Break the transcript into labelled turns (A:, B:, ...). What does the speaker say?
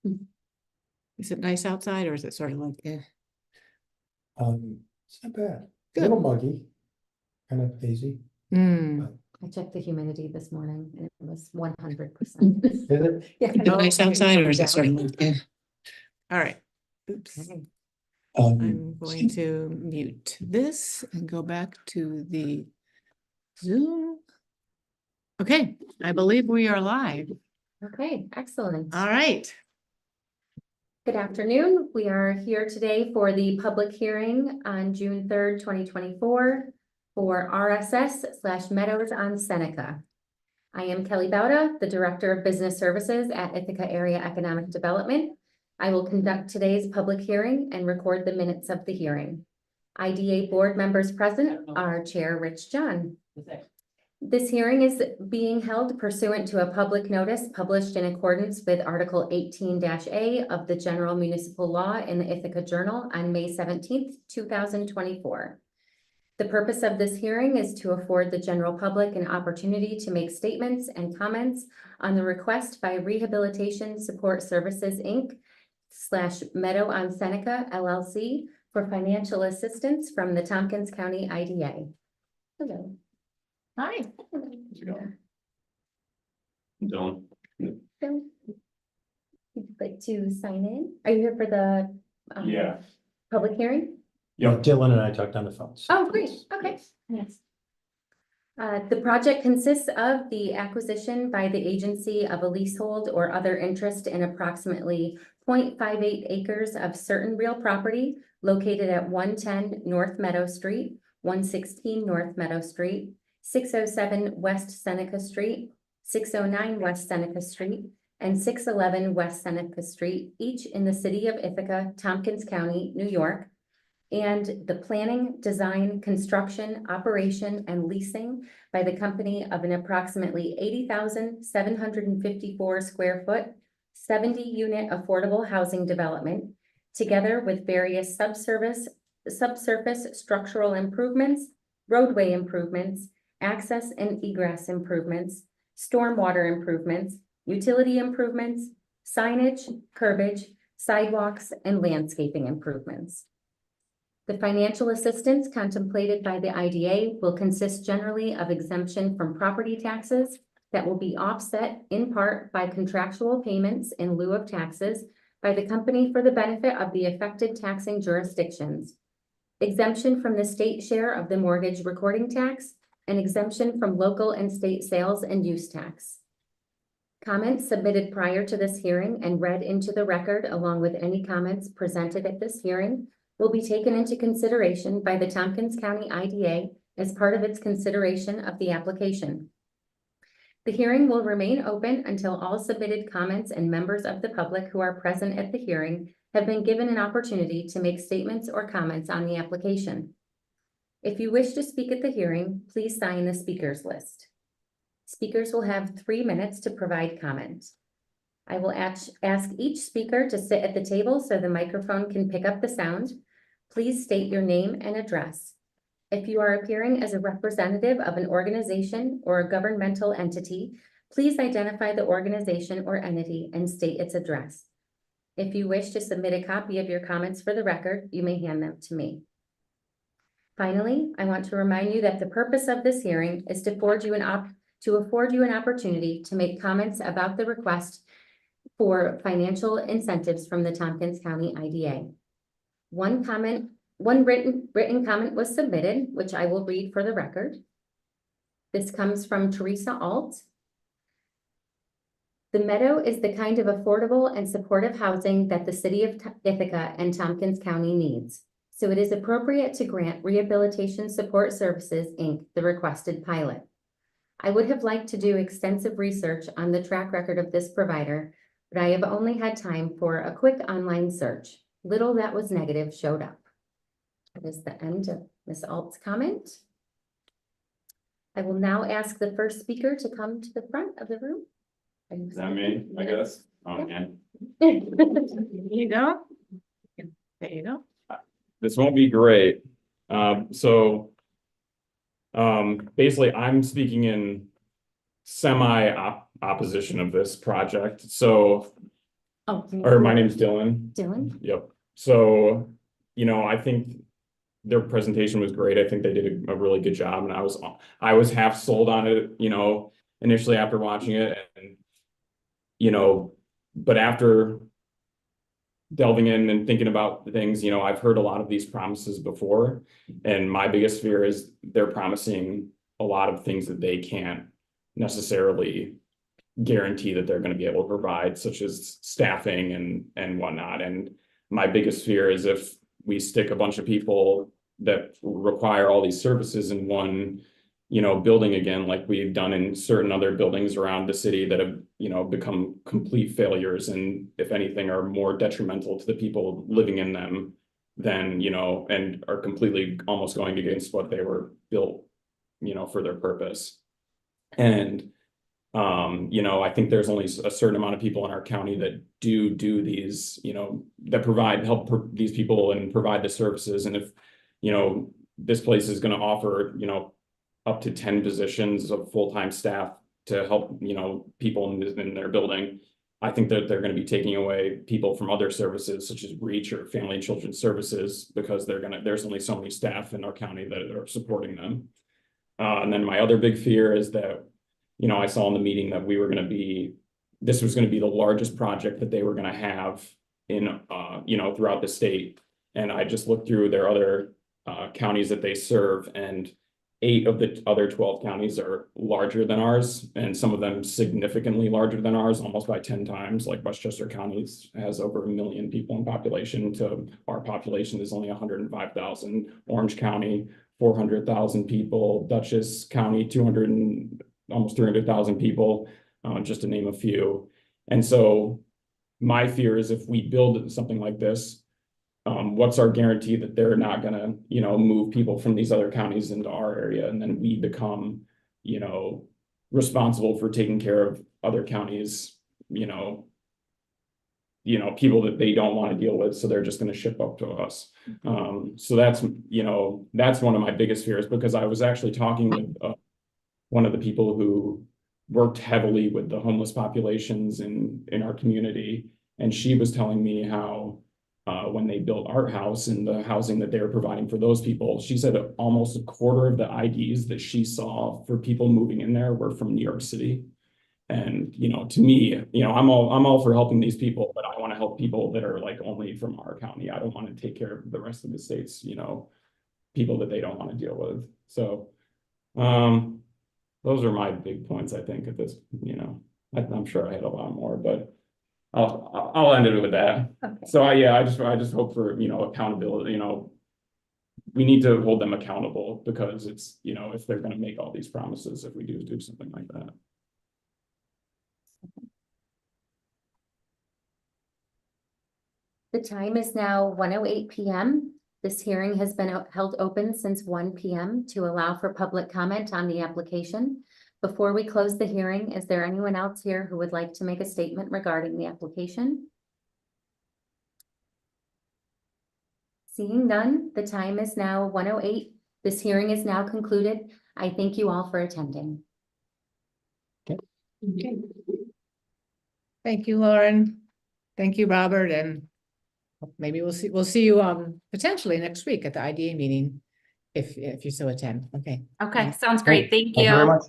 A: Is it nice outside or is it sort of like,
B: It's not bad. A
A: Good.
B: little muggy, kind of hazy.
C: I checked the humidity this morning and it was 100%.
B: Is it?
C: Yeah.
A: Is it nice outside or is it sort of like, all right. Oops.
C: Okay.
A: I'm going to mute this and go back to the Zoom. Okay, I believe we are live.
C: Okay, excellent.
A: All right.
C: Good afternoon. We are here today for the public hearing on June 3rd, 2024 for RSS / Meadows on Seneca. I am Kelly Bauda, the Director of Business Services at Ithaca Area Economic Development. I will conduct today's public hearing and record the minutes of the hearing. IDA board members present are Chair Rich John. This hearing is being held pursuant to a public notice published in accordance with Article 18-A of the General Municipal Law in the Ithaca Journal on May 17th, 2024. The purpose of this hearing is to afford the general public an opportunity to make statements and comments on the request by Rehabilitation Support Services, Inc. / Meadow on Seneca, LLC for financial assistance from the Tompkins County IDA. Hello.
A: Hi.
D: Don't.
C: Would you like to sign in? Are you here for the
D: Yeah.
C: public hearing?
B: Yeah, Dylan and I talked on the phone.
C: Oh, great. Okay. Yes. The project consists of the acquisition by the agency of a leasehold or other interest in approximately 0.58 acres of certain real property located at 110 North Meadow Street, 116 North Meadow Street, 607 West Seneca Street, 609 West Seneca Street, and 611 West Seneca Street, each in the city of Ithaca, Tompkins County, New York, and the planning, design, construction, operation, and leasing by the company of an approximately 80,754 square foot, 70-unit affordable housing development, together with various subsurface structural improvements, roadway improvements, access and egress improvements, stormwater improvements, utility improvements, signage, curbage, sidewalks, and landscaping improvements. The financial assistance contemplated by the IDA will consist generally of exemption from property taxes that will be offset in part by contractual payments in lieu of taxes by the company for the benefit of the affected taxing jurisdictions, exemption from the state share of the mortgage recording tax, and exemption from local and state sales and use tax. Comments submitted prior to this hearing and read into the record along with any comments presented at this hearing will be taken into consideration by the Tompkins County IDA as part of its consideration of the application. The hearing will remain open until all submitted comments and members of the public who are present at the hearing have been given an opportunity to make statements or comments on the application. If you wish to speak at the hearing, please sign the speakers list. Speakers will have 3 minutes to provide comment. I will ask each speaker to sit at the table so the microphone can pick up the sound. Please state your name and address. If you are appearing as a representative of an organization or a governmental entity, please identify the organization or entity and state its address. If you wish to submit a copy of your comments for the record, you may hand them to me. Finally, I want to remind you that the purpose of this hearing is to afford you an opportunity to make comments about the request for financial incentives from the Tompkins County IDA. One written comment was submitted, which I will read for the record. This comes from Teresa Alt. The Meadow is the kind of affordable and supportive housing that the city of Ithaca and Tompkins County needs. So it is appropriate to grant Rehabilitation Support Services, Inc. the requested pilot. I would have liked to do extensive research on the track record of this provider, but I have only had time for a quick online search. Little that was negative showed up. That is the end of Ms. Alt's comment. I will now ask the first speaker to come to the front of the room.
D: Is that me, I guess? Oh, man.
A: There you go. There you go.
D: This won't be great. Basically, I'm speaking in opposition of this project. So
C: Oh,
D: or my name's Dylan.
C: Dylan?
D: Yep. So, I think their presentation was great. I think they did a really good job, and I was half sold on it, initially after watching it, and but after delving in and thinking about things, I've heard a lot of these promises before, and my biggest fear is they're promising a lot of things that they can't necessarily guarantee that they're going to be able to provide, such as staffing and whatnot. And my biggest fear is if we stick a bunch of people that require all these services in one, building again, like we've done in certain other buildings around the city that have, become complete failures, and if anything, are more detrimental to the people living in them than, and are completely almost going against what they were built, for their purpose. And I think there's only a certain amount of people in our county that do these, that help these people and provide the services. And if, this place is going to offer, up to 10 positions of full-time staff to help, people in their building, I think that they're going to be taking away people from other services such as Reach or Family and Children's Services, because there's only so many staff in our county that are supporting them. And then my other big fear is that, I saw in the meeting that this was going to be the largest project that they were going to have in, throughout the state. And I just looked through their other counties that they serve, and 8 of the other 12 counties are larger than ours, and some of them significantly larger than ours, almost by 10 times. Like Westchester County has over 1 million people in population to our population is only 105,000. Orange County, 400,000 people. Dutchess County, almost 300,000 people, just to name a few. And so my fear is if we build something like this, what's our guarantee that they're not going to, move people from these other counties into our area, and then we become, responsible for taking care of other counties, people that they don't want to deal with, so they're just going to ship up to us. So that's one of my biggest fears, because I was actually talking with one of the people who worked heavily with the homeless populations in our community, and she was telling me how when they built Art House and the housing that they were providing for those people, she said almost a quarter of the IDs that she saw for people moving in there were from New York City. And, to me, I'm all for helping these people, but I want to help people that are like only from our county. I don't want to take care of the rest of the state's, people that they don't want to deal with. So, those are my big points, I think, at this, I'm sure I had a lot more, but I'll end it with that.
C: Okay.
D: So I just hope for, accountability, we need to hold them accountable, because it's, if they're going to make all these promises, if we do something like that.
C: The time is now 1:08 p.m. This hearing has been held open since 1 p.m. to allow for public comment on the application. Before we close the hearing, is there anyone else here who would like to make a statement regarding the application? Seeing none, the time is now 1:08. This hearing is now concluded. I thank you all for attending.
A: Okay. Thank you, Lauren. Thank you, Robert, and maybe we'll see you potentially next week at the IDA meeting if you so attend. Okay.
E: Okay, sounds great. Thank
B: Thank you very
E: you.
B: much.